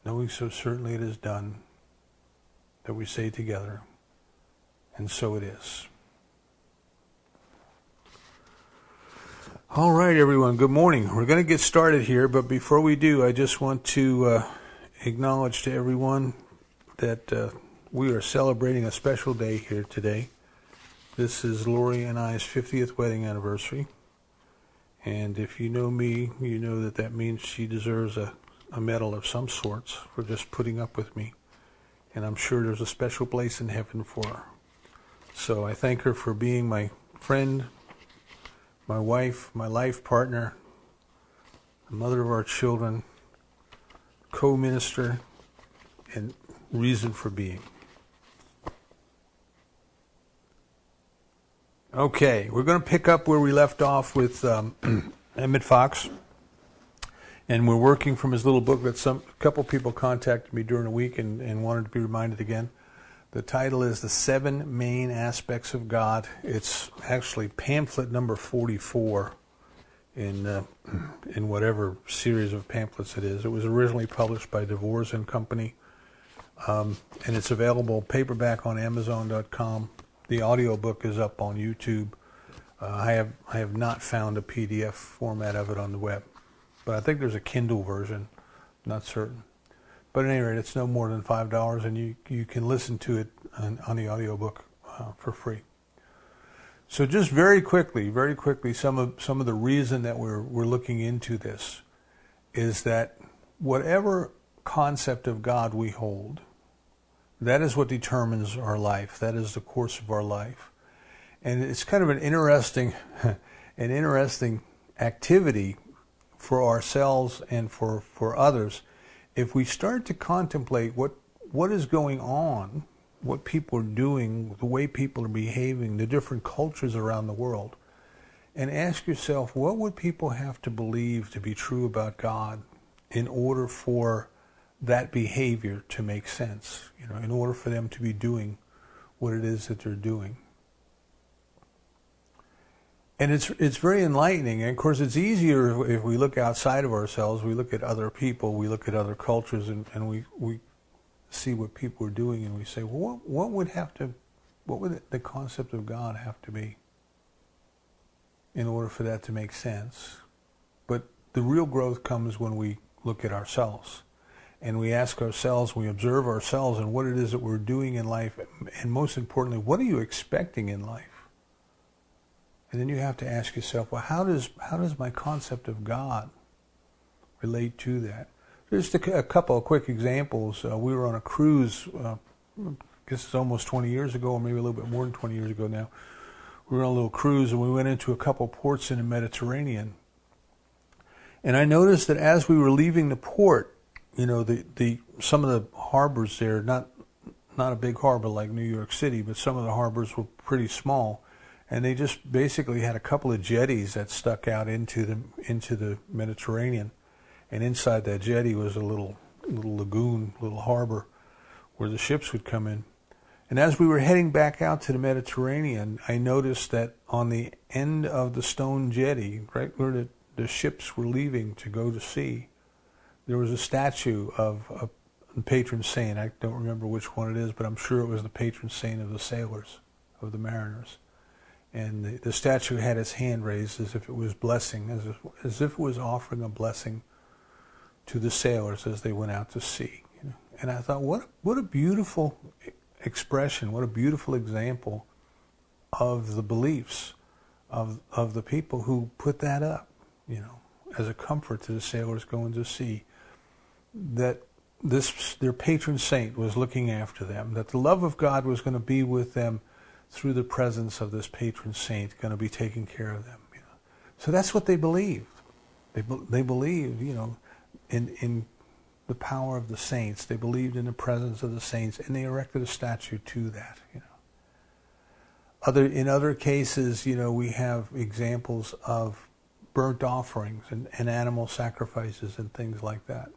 knowing so certainly it is done, that we say together, and so it is. All right, everyone, good morning. We're going to get started here, but before we do, I just want to acknowledge to everyone that we are celebrating a special day here today. This is Lori and I's 50th wedding anniversary, and if you know me, you know that that means she deserves a medal of some sorts for just putting up with me, and I'm sure there's a special place in heaven for her. So I thank her for being my friend, my wife, my life partner, the mother of our children, co-minister, and reason for being. Okay, we're going to pick up where we left off with Emmett Fox, and we're working from his little book that a couple people contacted me during the week and wanted to be reminded again. The title is The 7 Main Aspects of God. It's actually pamphlet number 44 in whatever series of pamphlets it is. It was originally published by DeVores and Company, and it's available paperback on Amazon.com. The audiobook is up on YouTube. I have not found a PDF format of it on the web, but I think there's a Kindle version. Not certain. But at any rate, it's no more than $5, and you can listen to it on the audiobook for free. So just very quickly, some of the reason that we're looking into this is that whatever concept of God we hold, that is what determines our life. That is the course of our life. And it's kind of an interesting activity for ourselves and for others. If we start to contemplate what is going on, what people are doing, the way people are behaving, the different cultures around the world, and ask yourself, what would people have to believe to be true about God in order for that behavior to make sense, in order for them to be doing what it is that they're doing. And it's very enlightening. And of course, it's easier if we look outside of ourselves, we look at other people, we look at other cultures, and we see what people are doing, and we say, well, what would the concept of God have to be in order for that to make sense? But the real growth comes when we look at ourselves. And we ask ourselves, we observe ourselves and what it is that we're doing in life, and most importantly, what are you expecting in life? And then you have to ask yourself, well, how does my concept of God relate to that? Just a couple of quick examples. We were on a cruise, I guess it's almost 20 years ago, or maybe a little bit more than 20 years ago now. We were on a little cruise, and we went into a couple of ports in the Mediterranean. And I noticed that as we were leaving the port, some of the harbors there, not a big harbor like New York City, but some of the harbors were pretty small, and they just basically had a couple of jetties that stuck out into the Mediterranean, and inside that jetty was a little lagoon, little harbor where the ships would come in. And as we were heading back out to the Mediterranean, I noticed that on the end of the stone jetty, right where the ships were leaving to go to sea, there was a statue of a patron saint. I don't remember which one it is, but I'm sure it was the patron saint of the sailors, of the mariners. And the statue had its hand raised as if it was blessing, as if it was offering a blessing to the sailors as they went out to sea. And I thought, what a beautiful expression, what a beautiful example of the beliefs of the people who put that up, as a comfort to the sailors going to sea, that their patron saint was looking after them, that the love of God was going to be with them through the presence of this patron saint, going to be taking care of them. So that's what they believed. They believed, in the power of the saints. They believed in the presence of the saints, and they erected a statue to that. In other cases, we have examples of burnt offerings and animal sacrifices and things like that.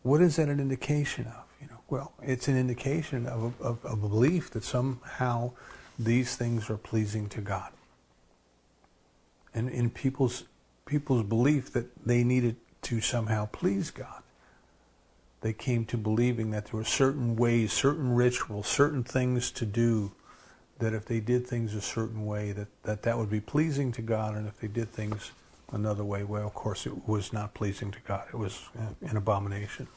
What is that an indication of? Well, it's an indication of a belief that somehow these things are pleasing to God. And in people's belief that they needed to somehow please God. they came to believing that there were certain ways, certain rituals, certain things to do, that if they did things a certain way, that would be pleasing to God, and if they did things another way, well, of course, it was not pleasing to God. It was an abomination.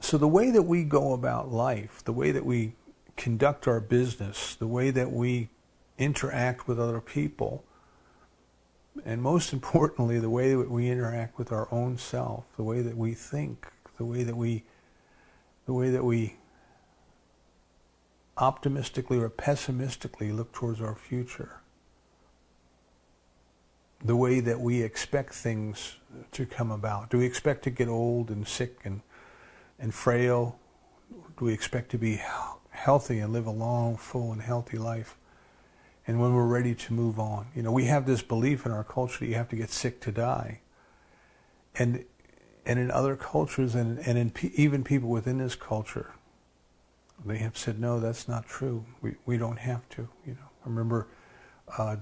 So the way that we go about life, the way that we conduct our business, the way that we interact with other people, and most importantly, the way that we interact with our own self, the way that we think, the way that we optimistically or pessimistically look towards our future, the way that we expect things to come about. Do we expect to get old and sick and frail? Do we expect to be healthy and live a long, full, and healthy life? And when we're ready to move on, we have this belief in our culture that you have to get sick to die. And in other cultures, and even people within this culture, they have said, no, that's not true. We don't have to. I remember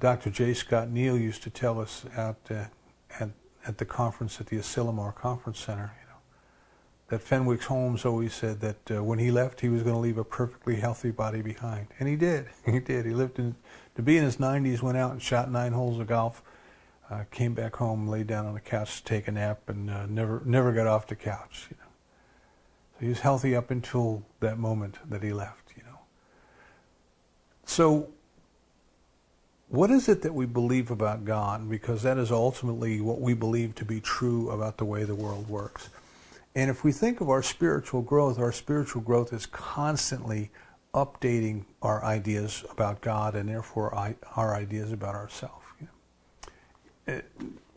Dr. J. Scott Neal used to tell us at the conference at the Asilomar Conference Center, that Fenwick Holmes always said that when he left, he was going to leave a perfectly healthy body behind. And he did. He did. He lived to be in his 90s, went out and shot 9 holes of golf, came back home, laid down on the couch to take a nap, and never got off the couch. So he was healthy up until that moment that he left. So what is it that we believe about God? Because that is ultimately what we believe to be true about the way the world works. And if we think of our spiritual growth is constantly updating our ideas about God, and therefore our ideas about ourselves.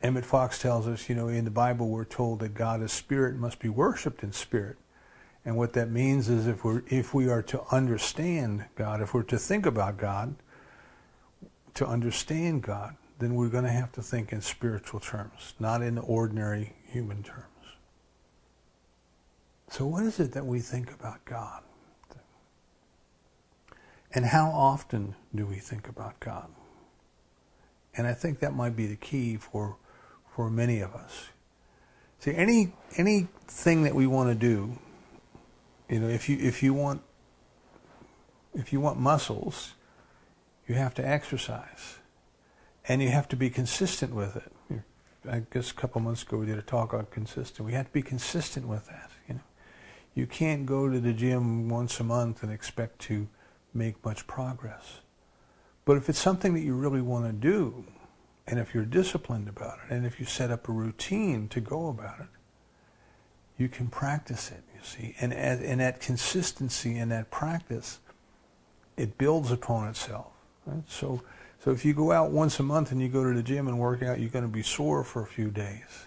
Emmett Fox tells us, in the Bible we're told that God is spirit and must be worshipped in spirit. And what that means is if we are to understand God, if we're to think about God, to understand God, then we're going to have to think in spiritual terms, not in ordinary human terms. So what is it that we think about God? And how often do we think about God? And I think that might be the key for many of us. See, anything that we want to do, if you want muscles, you have to exercise, and you have to be consistent with it. I guess a couple months ago we did a talk on consistent. We have to be consistent with that. You can't go to the gym once a month and expect to make much progress. But if it's something that you really want to do, and if you're disciplined about it, and if you set up a routine to go about it, you can practice it, you see. And that consistency and that practice, it builds upon itself. Right? So if you go out once a month and you go to the gym and work out, you're going to be sore for a few days.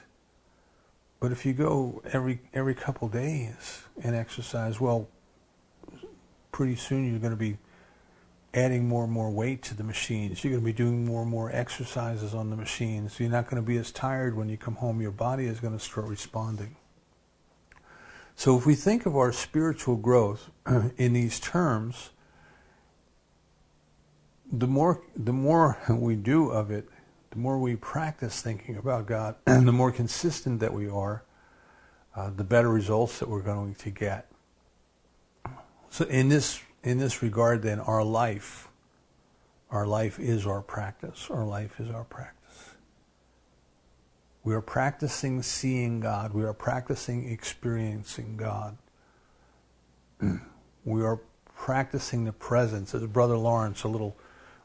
But if you go every couple days and exercise, well, pretty soon you're going to be adding more and more weight to the machines. You're going to be doing more and more exercises on the machines. You're not going to be as tired when you come home. Your body is going to start responding. So if we think of our spiritual growth in these terms, the more we do of it, the more we practice thinking about God, and the more consistent that we are, the better results that we're going to get. So in this regard, then, our life is our practice. Our life is our practice. We are practicing seeing God. We are practicing experiencing God. We are practicing the presence. As Brother Lawrence, around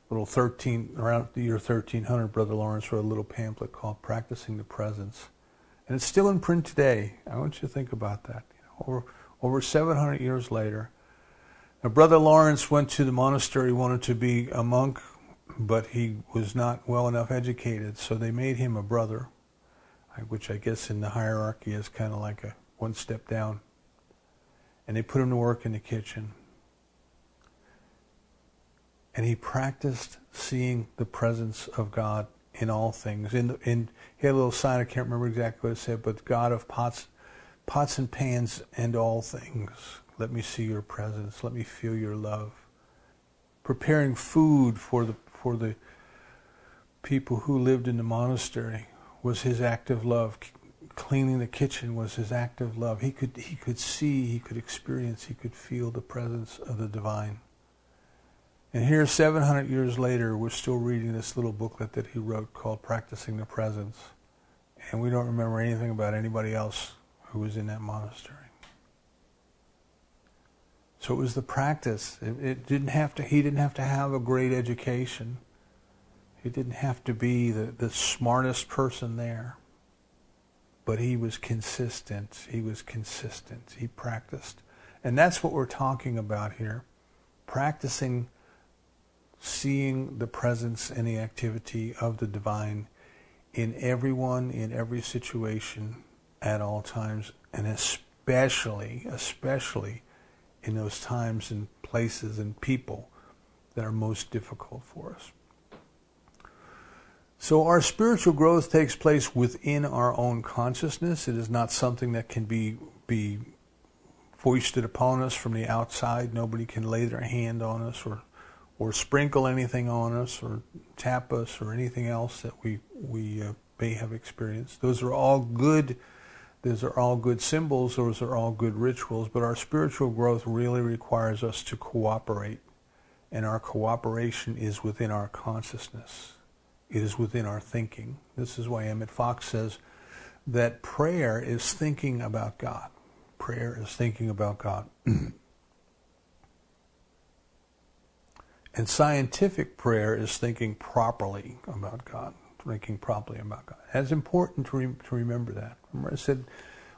the year 1300, Brother Lawrence wrote a little pamphlet called Practicing the Presence. And it's still in print today. I want you to think about that. Over 700 years later. Now, Brother Lawrence went to the monastery, wanted to be a monk, but he was not well enough educated, so they made him a brother, which I guess in the hierarchy is kind of like a one step down. And they put him to work in the kitchen. And he practiced seeing the presence of God in all things. He had a little sign, I can't remember exactly what it said, but God of pots and pans and all things. Let me see your presence. Let me feel your love. Preparing food for the people who lived in the monastery was his act of love. cleaning the kitchen was his act of love. He could see, he could experience, he could feel the presence of the divine. And here, 700 years later, we're still reading this little booklet that he wrote called Practicing the Presence. And we don't remember anything about anybody else who was in that monastery. So it was the practice. He didn't have to have a great education. He didn't have to be the smartest person there. But he was consistent. He was consistent. He practiced. And that's what we're talking about here. Practicing seeing the presence and the activity of the divine in everyone, in every situation, at all times, and especially in those times and places and people that are most difficult for us. So our spiritual growth takes place within our own consciousness. It is not something that can be foisted upon us from the outside. Nobody can lay their hand on us or sprinkle anything on us or tap us or anything else that we may have experienced. Those are all good symbols, those are all good rituals, but our spiritual growth really requires us to cooperate. And our cooperation is within our consciousness. It is within our thinking. This is why Emmett Fox says that prayer is thinking about God. Prayer is thinking about God. And scientific prayer is thinking properly about God. Thinking properly about God. It's important to remember that. Remember I said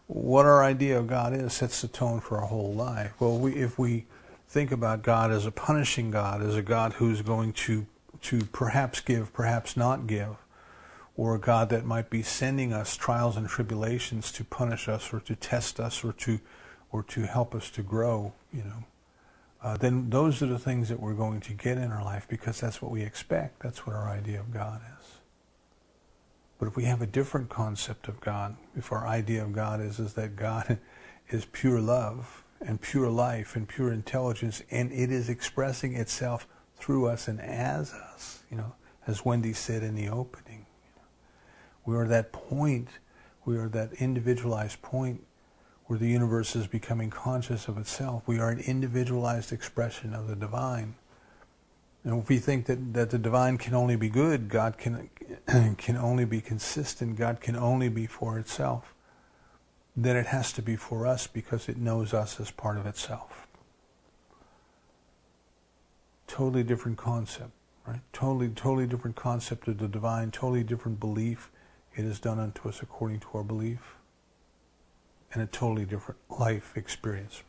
what our idea of God is sets the tone for our whole life. Well, if we think about God as a punishing God, as a God who's going to perhaps give, perhaps not give, or a God that might be sending us trials and tribulations to punish us or to test us or to help us to grow, then those are the things that we're going to get in our life because that's what we expect. That's what our idea of God is. But if we have a different concept of God, if our idea of God is that God is pure love and pure life and pure intelligence, and it is expressing itself through us and as us, as Wendy said in the opening. We are that point, we are that individualized point where the universe is becoming conscious of itself. We are an individualized expression of the divine. And if we think that the divine can only be good, God can only be consistent, God can only be for itself, then it has to be for us because it knows us as part of itself. Totally different concept, right? Totally different concept of the divine, totally different belief. It is done unto us according to our belief. And a totally different life experience.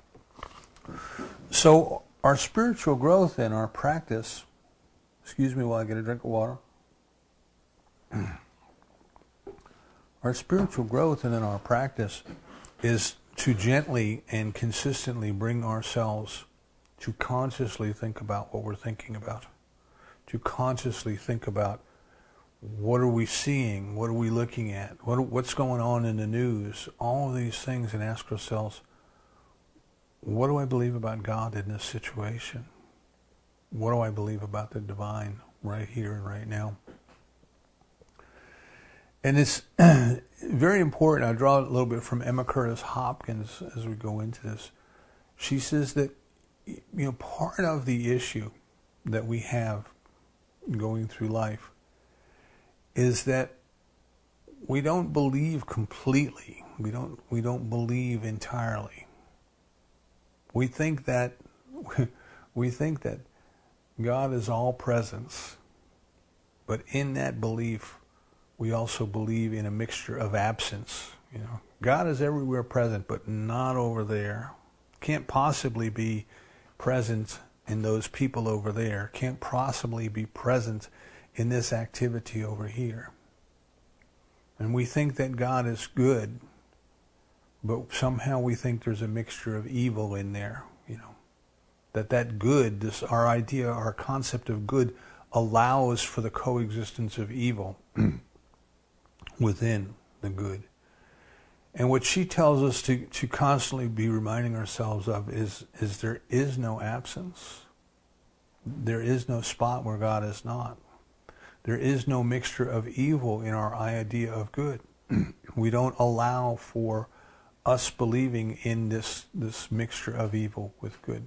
So our spiritual growth and our practice, excuse me while I get a drink of water. Our spiritual growth and in our practice is to gently and consistently bring ourselves to consciously think about what we're thinking about. To consciously think about what are we seeing, what are we looking at, what's going on in the news, all of these things, and ask ourselves, what do I believe about God in this situation? What do I believe about the divine right here and right now? And it's very important. I draw a little bit from Emma Curtis Hopkins as we go into this. She says that part of the issue that we have going through life is that we don't believe completely. We don't believe entirely. We think that God is all presence, but in that belief, we also believe in a mixture of absence. God is everywhere present, but not over there. Can't possibly be present in those people over there. Can't possibly be present in this activity over here. And we think that God is good, but somehow we think there's a mixture of evil in there, that good, our idea, our concept of good allows for the coexistence of evil within the good. And what she tells us to constantly be reminding ourselves of is there is no absence. There is no spot where God is not. There is no mixture of evil in our idea of good. We don't allow for us believing in this mixture of evil with good.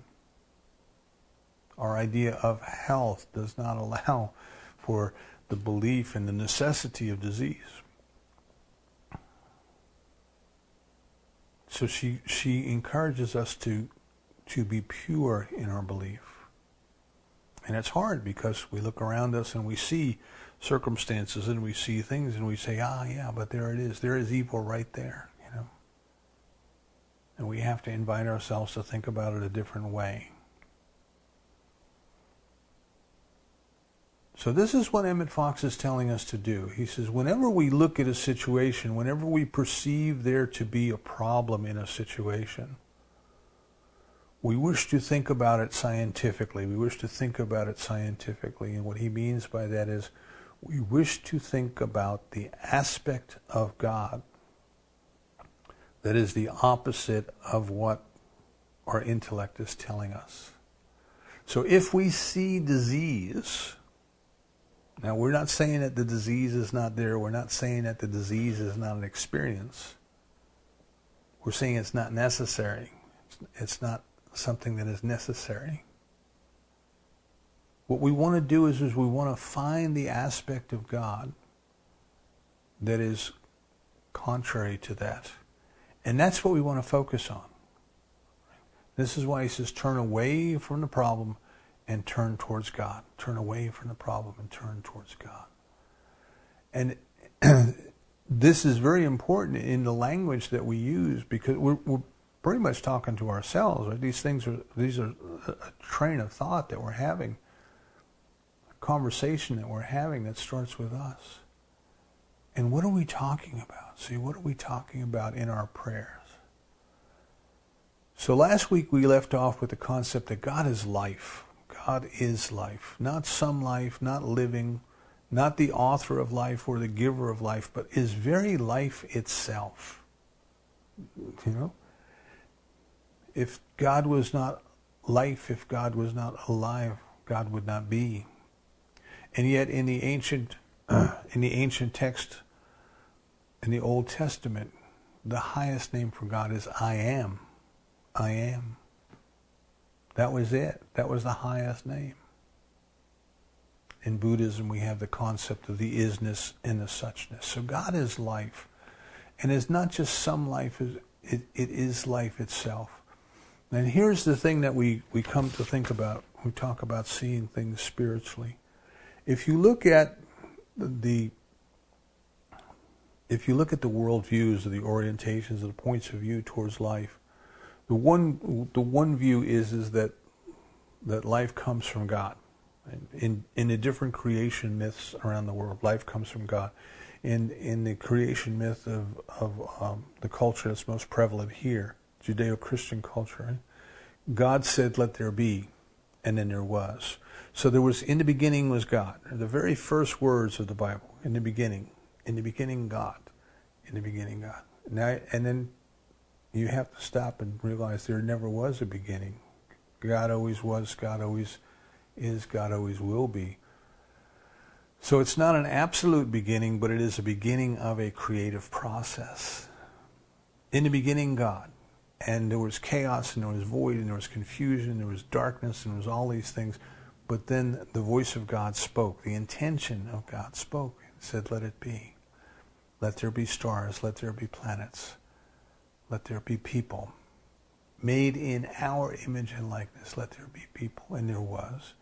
Our idea of health does not allow for the belief in the necessity of disease. So she encourages us to be pure in our belief. And it's hard because we look around us and we see circumstances and we see things and we say, yeah, but there it is. There is evil right there, you know. And we have to invite ourselves to think about it a different way. So this is what Emmett Fox is telling us to do. He says, whenever we look at a situation, whenever we perceive there to be a problem in a situation, we wish to think about it scientifically. We wish to think about it scientifically. And what he means by that is we wish to think about the aspect of God that is the opposite of what our intellect is telling us. So if we see disease, now we're not saying that the disease is not there. We're not saying that the disease is not an experience. We're saying it's not necessary. It's not something that is necessary. What we want to do is we want to find the aspect of God that is contrary to that. And that's what we want to focus on. This is why he says turn away from the problem and turn towards God. Turn away from the problem and turn towards God. And this is very important in the language that we use, because we're pretty much talking to ourselves. Right? These are a train of thought that we're having, a conversation that we're having that starts with us. And what are we talking about? See, what are we talking about in our prayers? So last week we left off with the concept that God is life. God is life. Not some life, not living, not the author of life or the giver of life, but is very life itself. You know? If God was not life, if God was not alive, God would not be. And yet in the ancient text, in the Old Testament, the highest name for God is I am. I am. That was it. That was the highest name. In Buddhism, we have the concept of the isness and the suchness. So God is life. And it's not just some life, it is life itself. And here's the thing that we come to think about. We talk about seeing things spiritually. If you look at the worldviews, or the orientations, or the points of view towards life, the one view is that life comes from God. In the different creation myths around the world, life comes from God. In the creation myth of the culture that's most prevalent here, Judeo-Christian culture, right? God said, "Let there be," and then there was. So there was, in the beginning was God. The very first words of the Bible, in the beginning God, in the beginning God. Now, and then you have to stop and realize there never was a beginning. God always was, God always is, God always will be. So it's not an absolute beginning, but it is a beginning of a creative process. In the beginning, God. And there was chaos, and there was void, and there was confusion, and there was darkness, and there was all these things. But then the voice of God spoke. The intention of God spoke and said, "Let it be. Let there be stars. Let there be planets. Let there be people. Made in our image and likeness. Let there be people." And there was.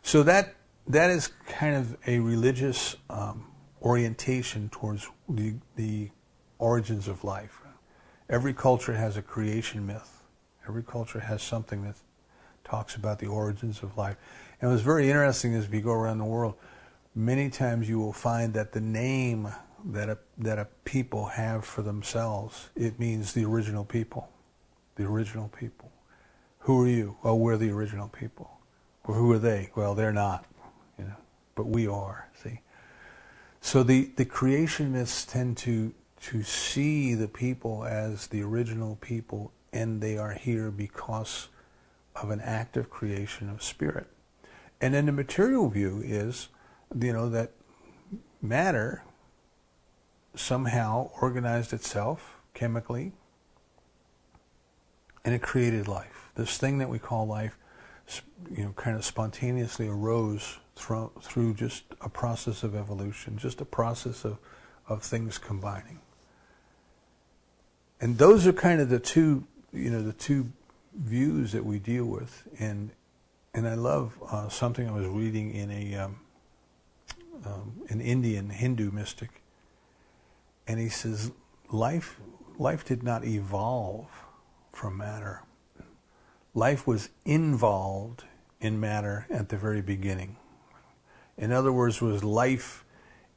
So that is kind of a religious orientation towards the origins of life. Every culture has a creation myth. Every culture has something that talks about the origins of life. And what's very interesting is if you go around the world, many times you will find that the name that a people have for themselves, it means the original people. The original people. Who are you? Well, we're the original people. Well, who are they? Well, they're not, you know, but we are, see. So the creation myths tend to see the people as the original people, and they are here because of an act of creation of spirit. And then the material view is, you know, that matter, somehow organized itself chemically, and it created life. This thing that we call life, kind of spontaneously arose through just a process of evolution, just a process of things combining. And those are kind of the two views that we deal with. And I love something I was reading in an Indian Hindu mystic, and he says life did not evolve from matter. Life was involved in matter at the very beginning. In other words, there was life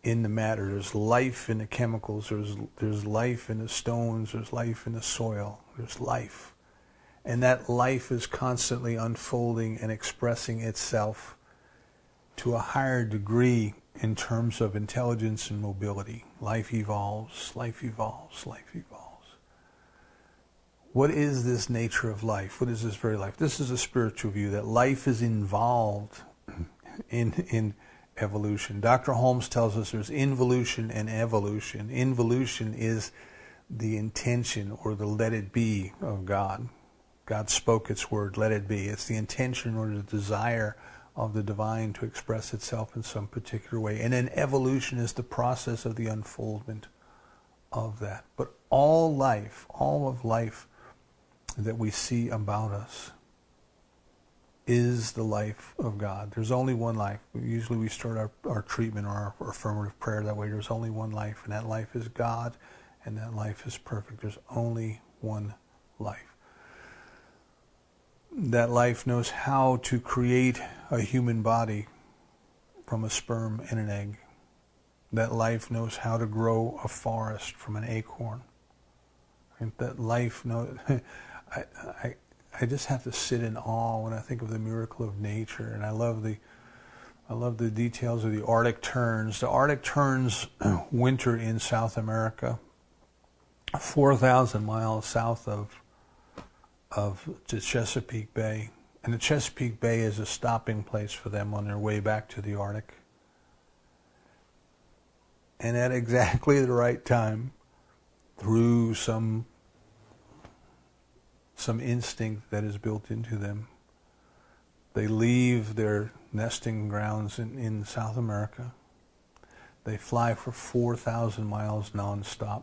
in the matter. There's life in the chemicals. There's life in the stones. There's life in the soil. There's life. And that life is constantly unfolding and expressing itself to a higher degree in terms of intelligence and mobility. Life evolves, life evolves, life evolves. What is this nature of life? What is this very life? This is a spiritual view, that life is involved in evolution. Dr. Holmes tells us there's involution and evolution. Involution is the intention or the let it be of God. God spoke its word, let it be. It's the intention or the desire of the divine to express itself in some particular way. And then evolution is the process of the unfoldment of that. But all of life that we see about us is the life of God. There's only one life. Usually we start our treatment or our affirmative prayer that way. There's only one life, and that life is God, and that life is perfect. There's only one life. That life knows how to create a human body from a sperm and an egg. That life knows how to grow a forest from an acorn. And that life knows... I just have to sit in awe when I think of the miracle of nature, and I love the details of the Arctic terns. The Arctic terns winter in South America, 4,000 miles south of the Chesapeake Bay, and the Chesapeake Bay is a stopping place for them on their way back to the Arctic. And at exactly the right time, through some instinct that is built into them, they leave their nesting grounds in South America. They fly for 4,000 miles nonstop.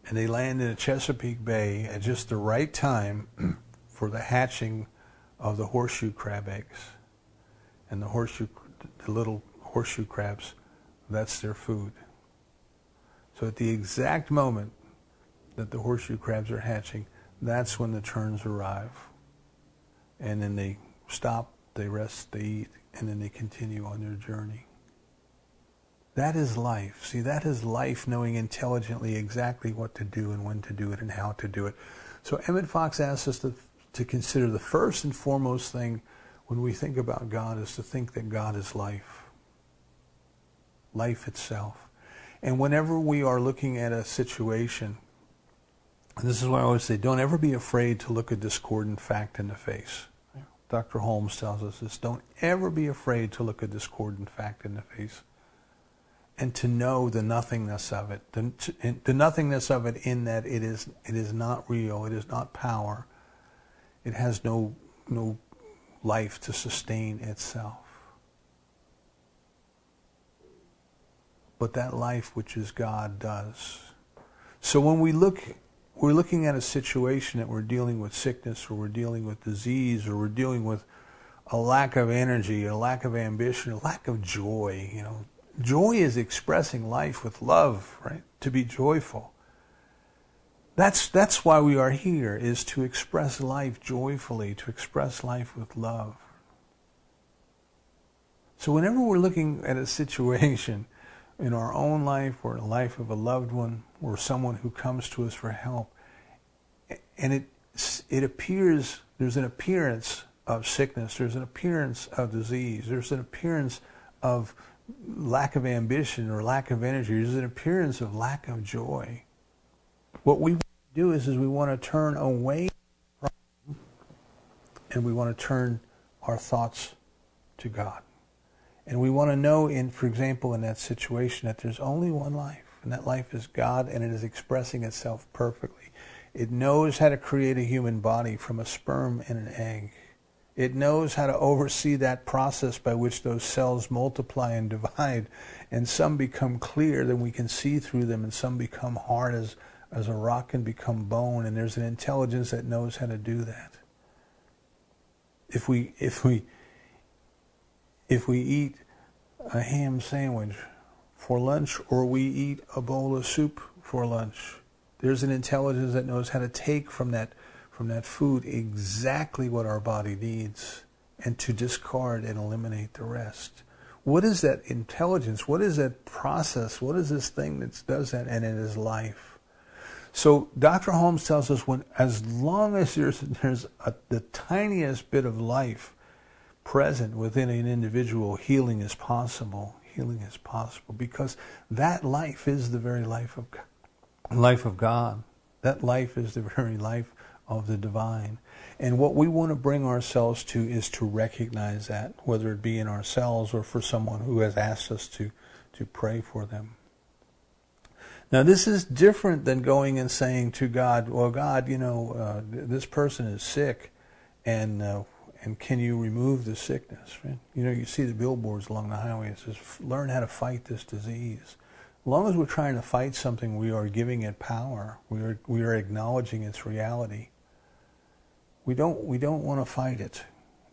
And they land in the Chesapeake Bay at just the right time for the hatching of the horseshoe crab eggs. And the little horseshoe crabs, that's their food. So at the exact moment that the horseshoe crabs are hatching, that's when the terns arrive. And then they stop, they rest, they eat, and then they continue on their journey. That is life. See, that is life, knowing intelligently exactly what to do and when to do it and how to do it. So Emmett Fox asks us to consider the first and foremost thing when we think about God is to think that God is life. Life itself. And whenever we are looking at a situation, and this is why I always say, don't ever be afraid to look a discordant fact in the face. Dr. Holmes tells us this. Don't ever be afraid to look a discordant fact in the face. And to know the nothingness of it. The nothingness of it in that it is not real. It is not power. It has no life to sustain itself. But that life which is God does. So when we're looking at a situation that we're dealing with sickness, or we're dealing with disease, or we're dealing with a lack of energy, a lack of ambition, a lack of joy. Joy is expressing life with love, right? To be joyful. That's why we are here, is to express life joyfully, to express life with love. So whenever we're looking at a situation in our own life, or in the life of a loved one, or someone who comes to us for help, and it appears, there's an appearance of sickness, there's an appearance of disease, there's an appearance of lack of ambition or lack of energy, there's an appearance of lack of joy. What we want to do is we want to turn away from, and we want to turn our thoughts to God. And we want to know, for example, in that situation, that there's only one life, and that life is God, and it is expressing itself perfectly. It knows how to create a human body from a sperm and an egg. It knows how to oversee that process by which those cells multiply and divide, and some become clear, then we can see through them, and some become hard as a rock can become bone, and there's an intelligence that knows how to do that. If we eat a ham sandwich for lunch, or we eat a bowl of soup for lunch, there's an intelligence that knows how to take from that food exactly what our body needs, and to discard and eliminate the rest. What is that intelligence? What is that process? What is this thing that does that? And it is life. So Dr. Holmes tells us, as long as there's the tiniest bit of life present within an individual, healing is possible. Healing is possible, because that life is the very life of God. Life of God. That life is the very life of the divine. And what we want to bring ourselves to is to recognize that, whether it be in ourselves or for someone who has asked us to pray for them. Now, this is different than going and saying to God, well, God, this person is sick, and can you remove the sickness? Right? You see the billboards along the highway. It says, learn how to fight this disease. As long as we're trying to fight something, we are giving it power. We are acknowledging its reality. We don't want to fight it.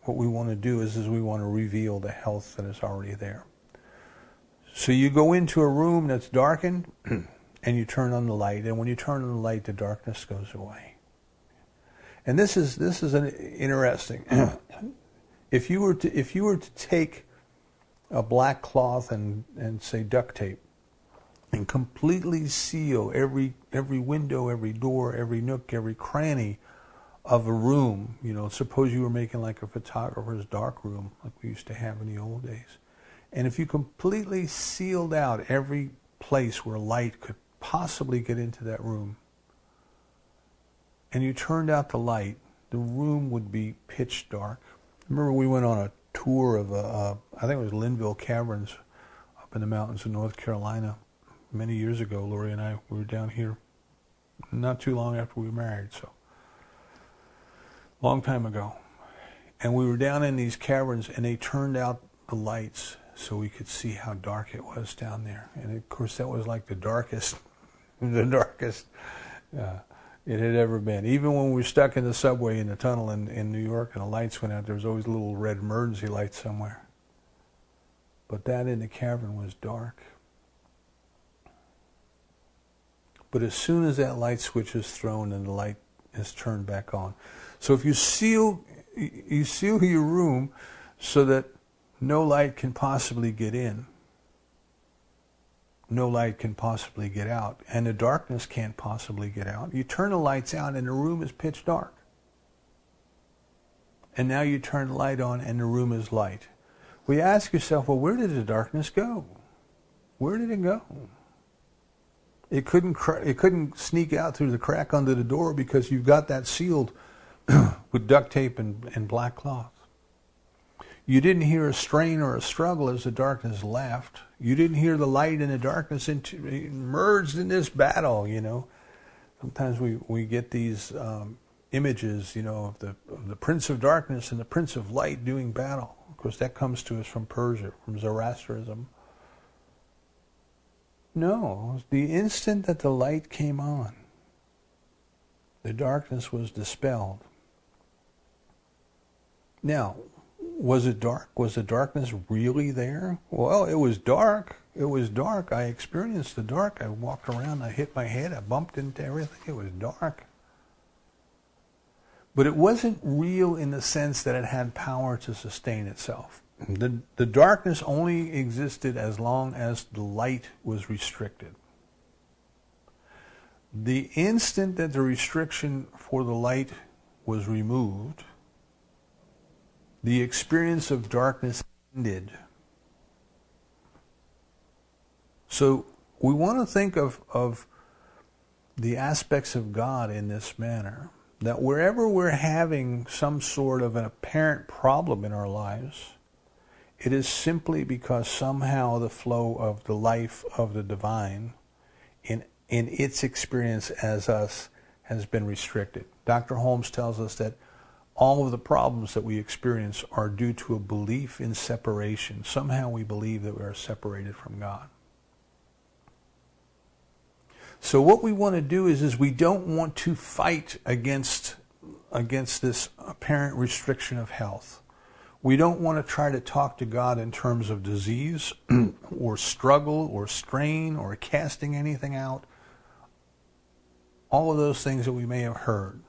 What we want to do is we want to reveal the health that is already there. So you go into a room that's darkened, and you turn on the light. And when you turn on the light, the darkness goes away. And this is an interesting. If you were to take a black cloth and say duct tape, and completely seal every window, every door, every nook, every cranny of a room. Suppose you were making like a photographer's dark room, like we used to have in the old days. And if you completely sealed out every place where light could possibly get into that room, and you turned out the light, the room would be pitch dark. Remember, we went on a tour of I think it was Linville Caverns up in the mountains of North Carolina. Many years ago, Lori and I, we were down here not too long after we were married, so long time ago. And we were down in these caverns, and they turned out the lights so we could see how dark it was down there. And of course, that was like the darkest it had ever been. Even when we were stuck in the subway in the tunnel in New York and the lights went out, there was always a little red emergency light somewhere. But that in the cavern was dark. But as soon as that light switch is thrown, and the light is turned back on. So if you seal your room so that no light can possibly get in, no light can possibly get out, and the darkness can't possibly get out, you turn the lights out and the room is pitch dark. And now you turn the light on and the room is light. Well, you ask yourself, well, where did the darkness go? Where did it go? It couldn't sneak out through the crack under the door because you've got that sealed with duct tape and black cloth. You didn't hear a strain or a struggle as the darkness left. You didn't hear the light and the darkness merged in this battle. Sometimes we get these images, of the Prince of Darkness and the Prince of Light doing battle. Of course, that comes to us from Persia, from Zoroastrianism. No, the instant that the light came on, the darkness was dispelled. Now, was it dark? Was the darkness really there? Well, it was dark. It was dark. I experienced the dark. I walked around, I hit my head, I bumped into everything. It was dark. But it wasn't real in the sense that it had power to sustain itself. The darkness only existed as long as the light was restricted. The instant that the restriction for the light was removed, the experience of darkness ended. So we want to think of the aspects of God in this manner, that wherever we're having some sort of an apparent problem in our lives, it is simply because somehow the flow of the life of the divine in its experience as us has been restricted. Dr. Holmes tells us that all of the problems that we experience are due to a belief in separation. Somehow we believe that we are separated from God. So what we want to do is we don't want to fight against this apparent restriction of health. We don't want to try to talk to God in terms of disease or struggle or strain or casting anything out. All of those things that we may have heard.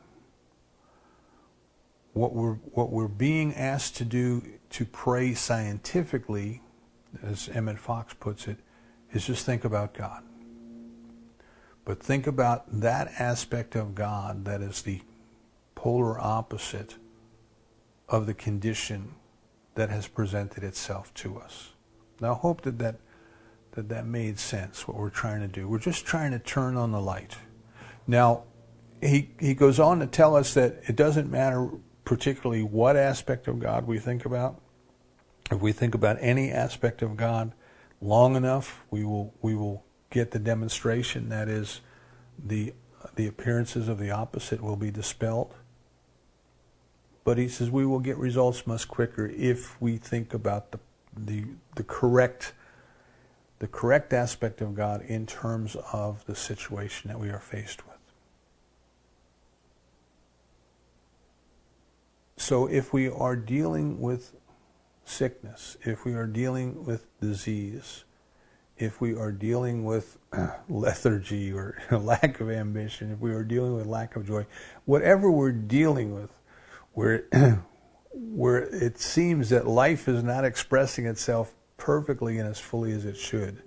What we're being asked to do, to pray scientifically, as Emmett Fox puts it, is just think about God. But think about that aspect of God that is the polar opposite of the condition that has presented itself to us. Now, I hope that made sense, what we're trying to do. We're just trying to turn on the light. Now, he goes on to tell us that it doesn't matter particularly what aspect of God we think about. If we think about any aspect of God long enough, we will get the demonstration, that is, the appearances of the opposite will be dispelled. But he says we will get results much quicker if we think about the correct aspect of God in terms of the situation that we are faced with. So if we are dealing with sickness, if we are dealing with disease, if we are dealing with lethargy or lack of ambition, if we are dealing with lack of joy, whatever we're dealing with, where it seems that life is not expressing itself perfectly and as fully as it should,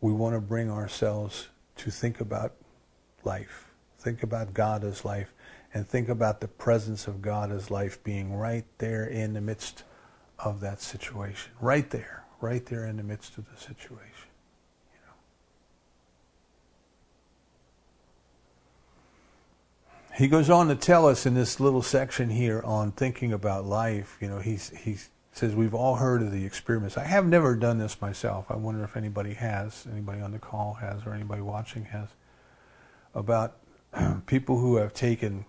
we want to bring ourselves to think about life, think about God as life, and think about the presence of God as life being right there in the midst of that situation, right there in the midst of the situation. He goes on to tell us in this little section here on thinking about life, he says we've all heard of the experiments. I have never done this myself. I wonder if anybody on the call has, or anybody watching has, about people who have taken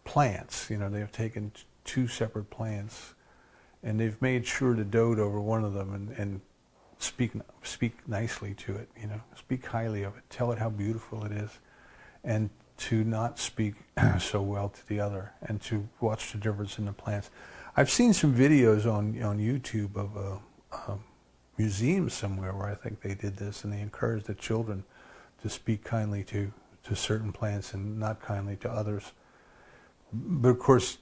plants. They have taken two separate plants, and they've made sure to dote over one of them and speak nicely to it, speak highly of it, tell it how beautiful it is, and to not speak so well to the other, and to watch the difference in the plants. I've seen some videos on YouTube of a museum somewhere where I think they did this, and they encouraged the children to speak kindly to certain plants and not kindly to others. But of course,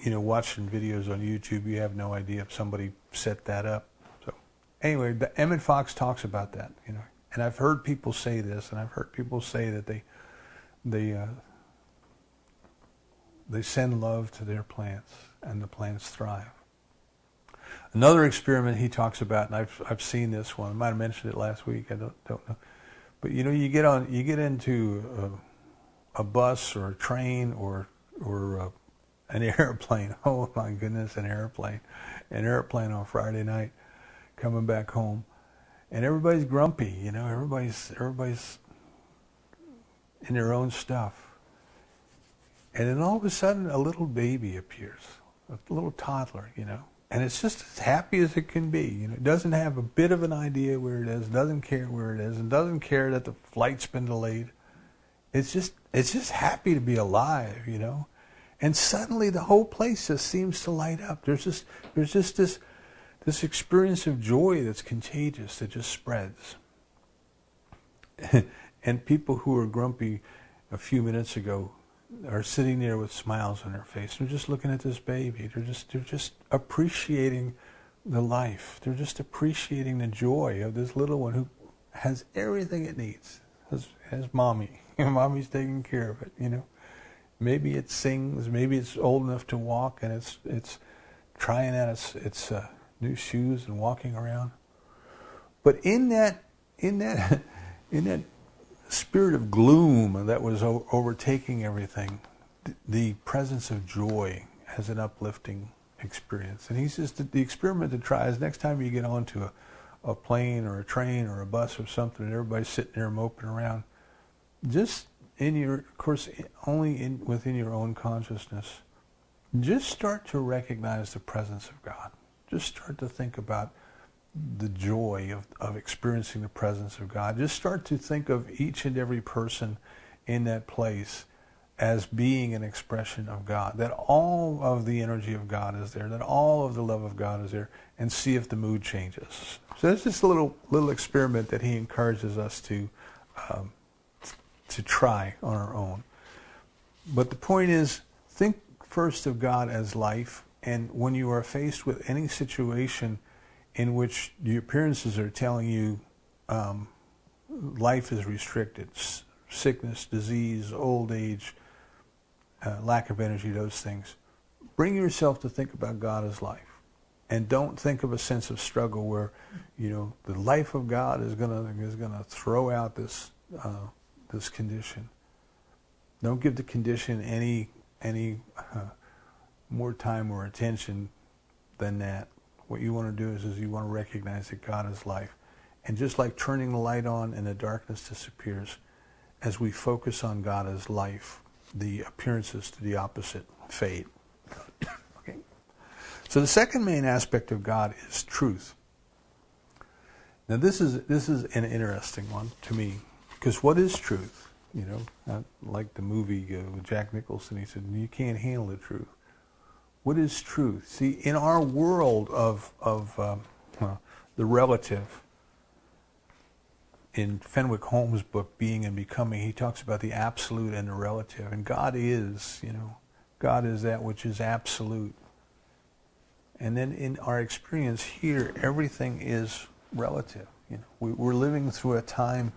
watching videos on YouTube, you have no idea if somebody set that up. So anyway, Emmett Fox talks about that, and I've heard people say this, and I've heard people say that they send love to their plants, and the plants thrive. Another experiment he talks about, and I've seen this one. I might have mentioned it last week. I don't know. But you get into a bus or a train or an airplane. Oh my goodness, an airplane on Friday night, coming back home, and everybody's grumpy. Everybody's in their own stuff. And then all of a sudden a little baby appears, a little toddler, and it's just as happy as it can be. It doesn't have a bit of an idea where it is, doesn't care where it is, and doesn't care that the flight's been delayed. It's just happy to be alive, And suddenly the whole place just seems to light up. There's just this experience of joy that's contagious, that just spreads. And people who were grumpy a few minutes ago are sitting there with smiles on their face. They're just looking at this baby. They're just appreciating the life. They're just appreciating the joy of this little one who has everything it needs. Has mommy. Mommy's taking care of it. Maybe it sings. Maybe it's old enough to walk, and it's trying out its new shoes and walking around. But in that spirit of gloom that was overtaking everything, the presence of joy has an uplifting experience. And he says that the experiment to try is next time you get onto a plane or a train or a bus or something and everybody's sitting there moping around, just in your, of course, only within your own consciousness, just start to recognize the presence of God. Just start to think about the joy of experiencing the presence of God. Just start to think of each and every person in that place as being an expression of God, that all of the energy of God is there, that all of the love of God is there, and see if the mood changes. So that's just a little experiment that he encourages us to try on our own. But the point is, think first of God as life, and when you are faced with any situation in which the appearances are telling you life is restricted, sickness, disease, old age, lack of energy, those things, bring yourself to think about God as life. And don't think of a sense of struggle where, the life of God is gonna throw out this condition. Don't give the condition any more time or attention than that. What you want to do is you want to recognize that God is life. And just like turning the light on and the darkness disappears, as we focus on God as life, the appearances to the opposite fade. Okay. So the second main aspect of God is truth. Now this is an interesting one to me, because what is truth? Like the movie with Jack Nicholson, he said, you can't handle the truth. What is truth? See, in our world of the relative, in Fenwick Holmes' book, Being and Becoming, he talks about the absolute and the relative. And God is, God is that which is absolute. And then in our experience here, everything is relative. We're living through a time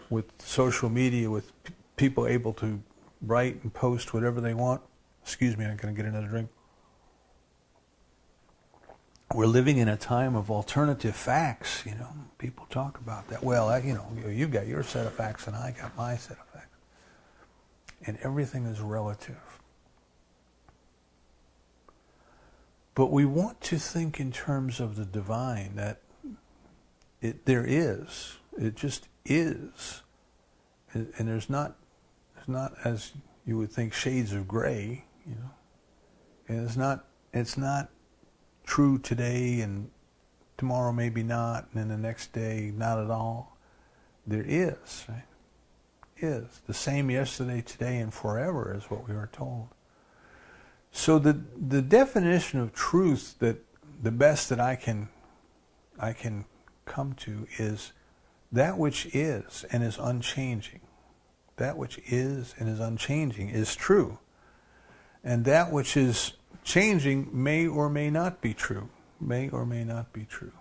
with social media, with people able to write and post whatever they want. Excuse me, I'm going to get another drink. We're living in a time of alternative facts. People talk about that. Well, you've got your set of facts and I got my set of facts. And everything is relative. But we want to think in terms of the divine, that there is. It just is. And there's not, as you would think, shades of gray, And it's not true today and tomorrow maybe not, and then the next day not at all. There is, right? Is. The same yesterday, today, and forever is what we are told. So the definition of truth, that the best that I can come to, is that which is and is unchanging. That which is and is unchanging is true. And that which is changing may or may not be true. May or may not be true.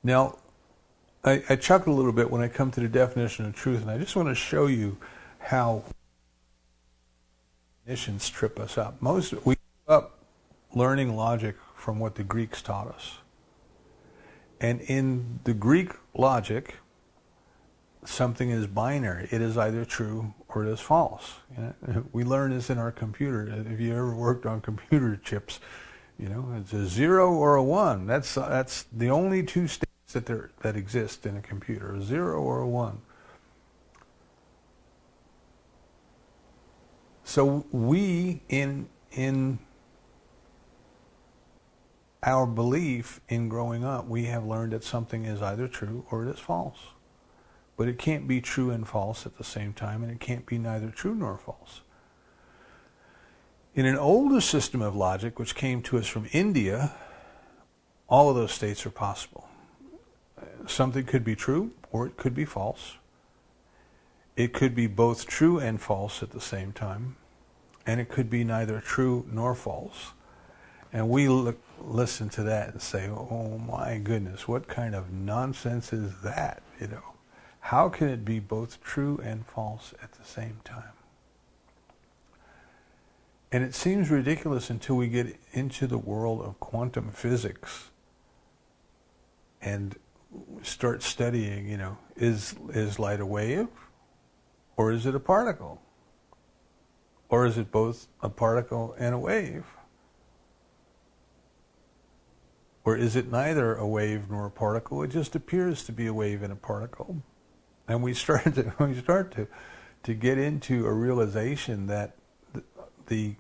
Now, I chuckle a little bit when I come to the definition of truth, and I just want to show you how definitions trip us up. We grew up learning logic from what the Greeks taught us. And in the Greek logic, something is binary. It is either true or it is false. We learn this in our computer. If you ever worked on computer chips, it's a 0 or a 1. That's the only two states that exist in a computer, a 0 or a 1. So we, in our belief in growing up, we have learned that something is either true or it is false. But it can't be true and false at the same time, and it can't be neither true nor false. In an older system of logic, which came to us from India, all of those states are possible. Something could be true or it could be false. It could be both true and false at the same time, and it could be neither true nor false. And we listen to that and say, oh my goodness, what kind of nonsense is that, How can it be both true and false at the same time? And it seems ridiculous until we get into the world of quantum physics and start studying, is light a wave or is it a particle? Or is it both a particle and a wave? Or is it neither a wave nor a particle? It just appears to be a wave and a particle. And we start to get into a realization that the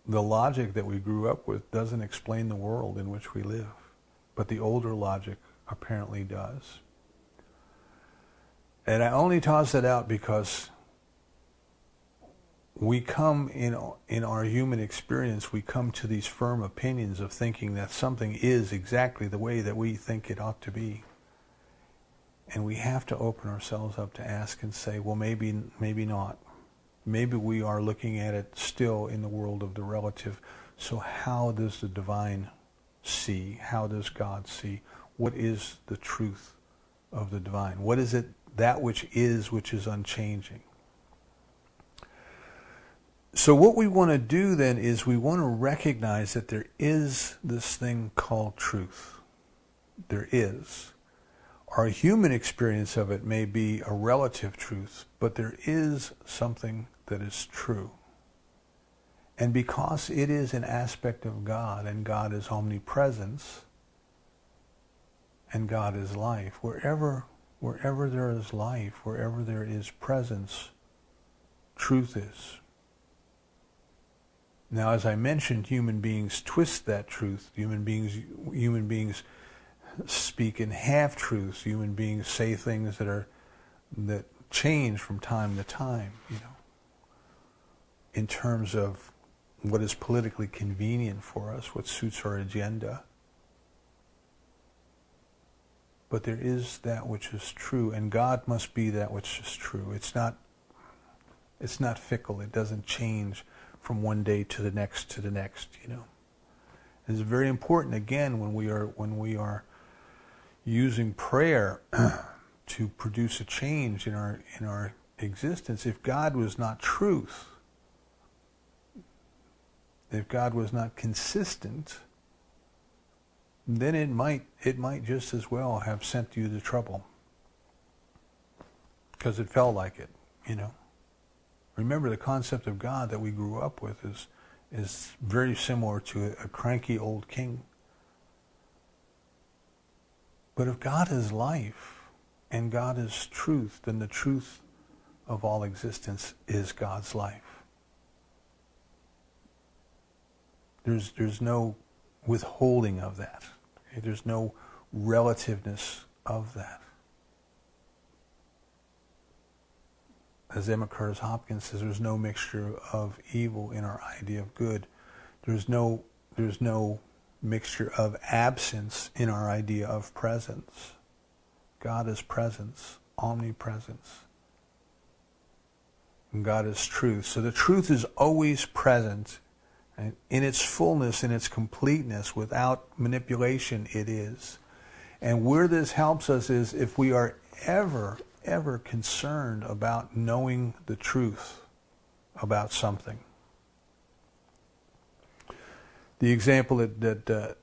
logic that we grew up with doesn't explain the world in which we live, but the older logic apparently does. And I only toss that out because we come in our human experience, we come to these firm opinions of thinking that something is exactly the way that we think it ought to be. And we have to open ourselves up to ask and say, well, maybe not. Maybe we are looking at it still in the world of the relative. So how does the divine see? How does God see? What is the truth of the divine? What is it, that which is unchanging? So what we want to do then is we want to recognize that there is this thing called truth. There is. Our human experience of it may be a relative truth, but there is something that is true. And because it is an aspect of God, and God is omnipresence, and God is life, wherever there is life, wherever there is presence, truth is. Now, as I mentioned, human beings twist that truth. Human beings speak in half-truths. Human beings say things that change from time to time, in terms of what is politically convenient for us, what suits our agenda. But there is that which is true, and God must be that which is true. It's not fickle. It doesn't change from one day to the next, It's very important, again, when we are using prayer to produce a change in our existence. If God was not truth, if God was not consistent, then it might just as well have sent you to trouble, because it felt like it, Remember, the concept of God that we grew up with is very similar to a cranky old king. But if God is life and God is truth, then the truth of all existence is God's life. There's no withholding of that. Okay? There's no relativeness of that. As Emma Curtis Hopkins says, there's no mixture of evil in our idea of good. There's no mixture of absence in our idea of presence. God is presence, omnipresence. And God is truth. So the truth is always present, and in its fullness, in its completeness, without manipulation, it is. And where this helps us is if we are ever concerned about knowing the truth about something. The example that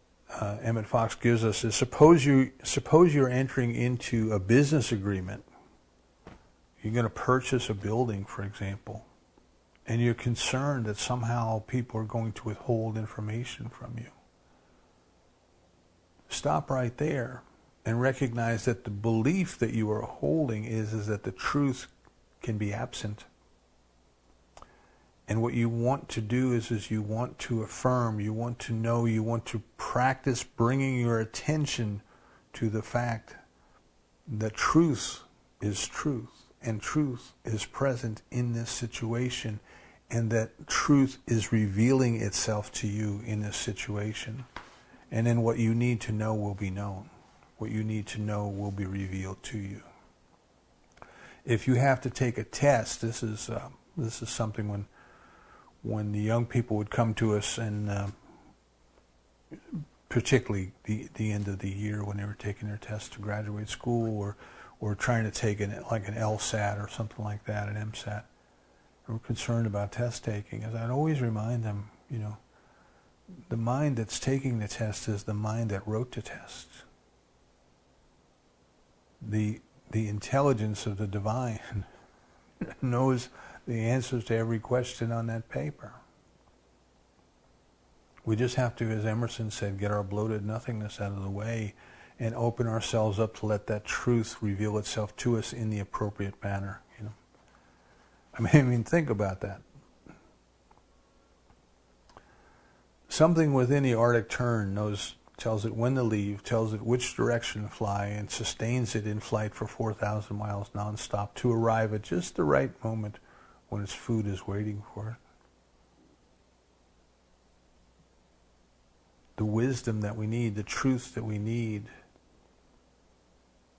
Emmett Fox gives us is suppose you're entering into a business agreement. You're going to purchase a building, for example, and you're concerned that somehow people are going to withhold information from you. Stop right there and recognize that the belief that you are holding is that the truth can be absent. And what you want to do is you want to affirm, you want to know, you want to practice bringing your attention to the fact that truth is truth, and truth is present in this situation, and that truth is revealing itself to you in this situation. And then what you need to know will be known. What you need to know will be revealed to you. If you have to take a test, this is something when the young people would come to us, and particularly the end of the year when they were taking their tests to graduate school, or trying to take an LSAT or something like that, an MSAT, and were concerned about test taking. As I'd always remind them, the mind that's taking the test is the mind that wrote the test. The intelligence of the divine knows the answers to every question on that paper. We just have to, as Emerson said, get our bloated nothingness out of the way and open ourselves up to let that truth reveal itself to us in the appropriate manner. You know, I mean, think about that. Something within the Arctic tern tells it when to leave, tells it which direction to fly, and sustains it in flight for 4,000 miles nonstop to arrive at just the right moment when its food is waiting for it. The wisdom that we need, the truth that we need,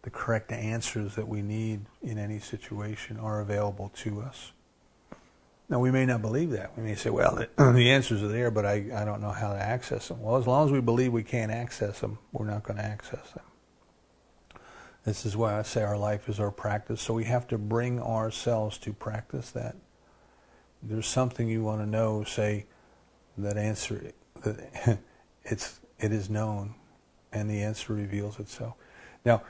the correct answers that we need in any situation are available to us. Now, we may not believe that. We may say, well, the answers are there, but I don't know how to access them. Well, as long as we believe we can't access them, we're not going to access them. This is why I say our life is our practice. So we have to bring ourselves to practice that. There's something you want to know, say, that answer, that it is known, and the answer reveals itself. Now,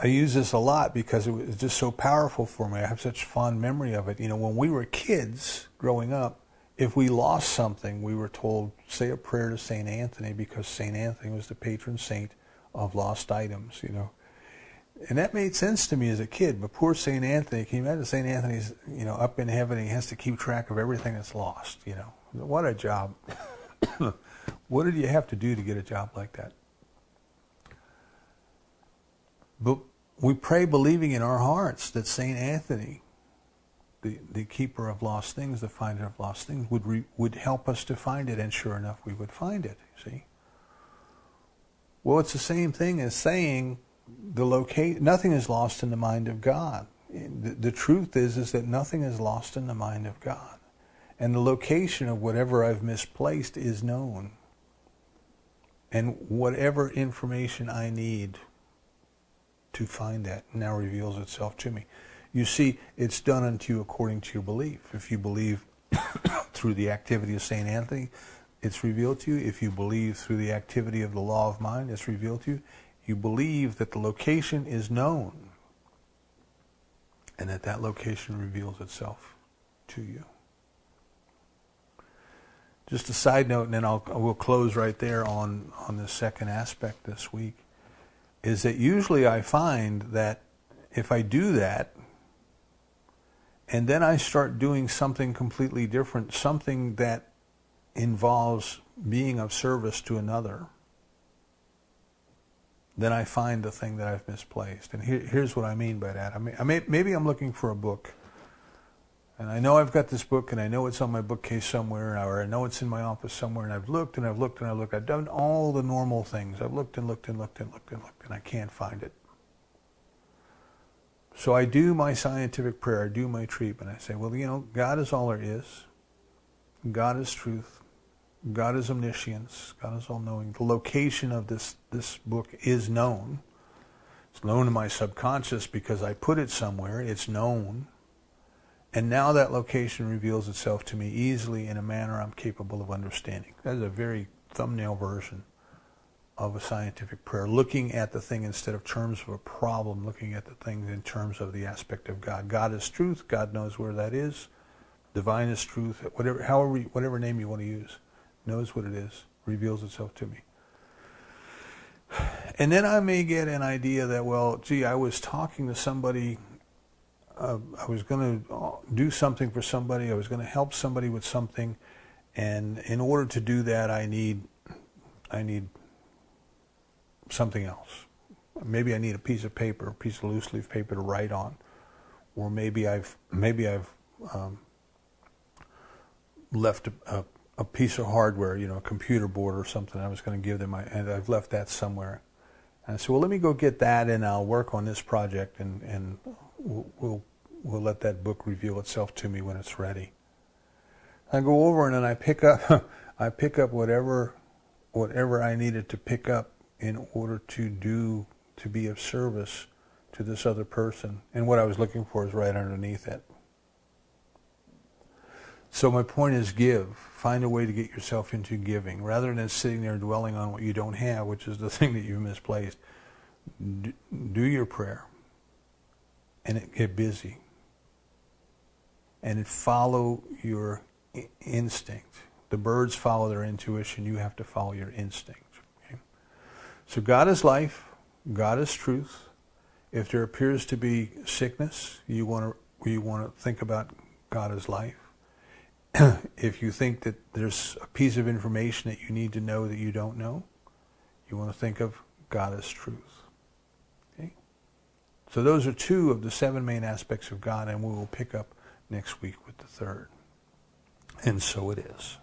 I use this a lot because it was just so powerful for me. I have such fond memory of it. You know, when we were kids growing up, if we lost something, we were told, say a prayer to St. Anthony, because St. Anthony was the patron saint of lost items, you know. And that made sense to me as a kid, but poor St. Anthony, can you imagine St. Anthony's, you know, up in heaven, he has to keep track of everything that's lost, you know. What a job. What did you have to do to get a job like that? But we pray believing in our hearts that St. Anthony, the keeper of lost things, the finder of lost things, would help us to find it, and sure enough, we would find it, see? Well, it's the same thing as saying nothing is lost in the mind of God. The truth is that nothing is lost in the mind of God. And the location of whatever I've misplaced is known. And whatever information I need to find that now reveals itself to me. You see, it's done unto you according to your belief. If you believe through the activity of St. Anthony, it's revealed to you. If you believe through the activity of the law of mind, it's revealed to you. You believe that the location is known and that location reveals itself to you. Just a side note, and then we'll close right there on the second aspect this week, is that usually I find that if I do that, and then I start doing something completely different, something that involves being of service to another, then I find the thing that I've misplaced. And here's what I mean by that. Maybe I'm looking for a book, and I know I've got this book, and I know it's on my bookcase somewhere, or I know it's in my office somewhere, and I've looked, and I've looked, and I've looked. I've done all the normal things. I've looked and looked and looked and looked and looked, and I can't find it. So I do my scientific prayer. I do my treatment. I say, well, you know, God is all there is. God is truth. God is omniscience. God is all-knowing. The location of this book is known. It's known to my subconscious because I put it somewhere. It's known. And now that location reveals itself to me easily in a manner I'm capable of understanding. That is a very thumbnail version of a scientific prayer, looking at the thing instead of terms of a problem, looking at the thing in terms of the aspect of God. God is truth. God knows where that is. Divine is truth. Whatever name you want to use, knows what it is, reveals itself to me. And then I may get an idea that, well, gee, I was talking to somebody, I was going to do something for somebody, I was going to help somebody with something, and in order to do that, I need something else. Maybe I need a piece of paper, a piece of loose leaf paper to write on, or maybe I've left a piece of hardware, you know, a computer board or something. I was going to give them, and I've left that somewhere. And I said, well, let me go get that, and I'll work on this project, and we'll let that book reveal itself to me when it's ready. I go over and then I pick up whatever I needed to pick up in order to be of service to this other person. And what I was looking for is right underneath it. So my point is give. Find a way to get yourself into giving. Rather than sitting there dwelling on what you don't have, which is the thing that you've misplaced, do your prayer and get busy. and follow your instinct. The birds follow their intuition. You have to follow your instinct. Okay? So God is life. God is truth. If there appears to be sickness, you want to think about God as life. If you think that there's a piece of information that you need to know that you don't know, you want to think of God as truth. Okay? So those are two of the 7 main aspects of God, and we will pick up next week with the third. And so it is.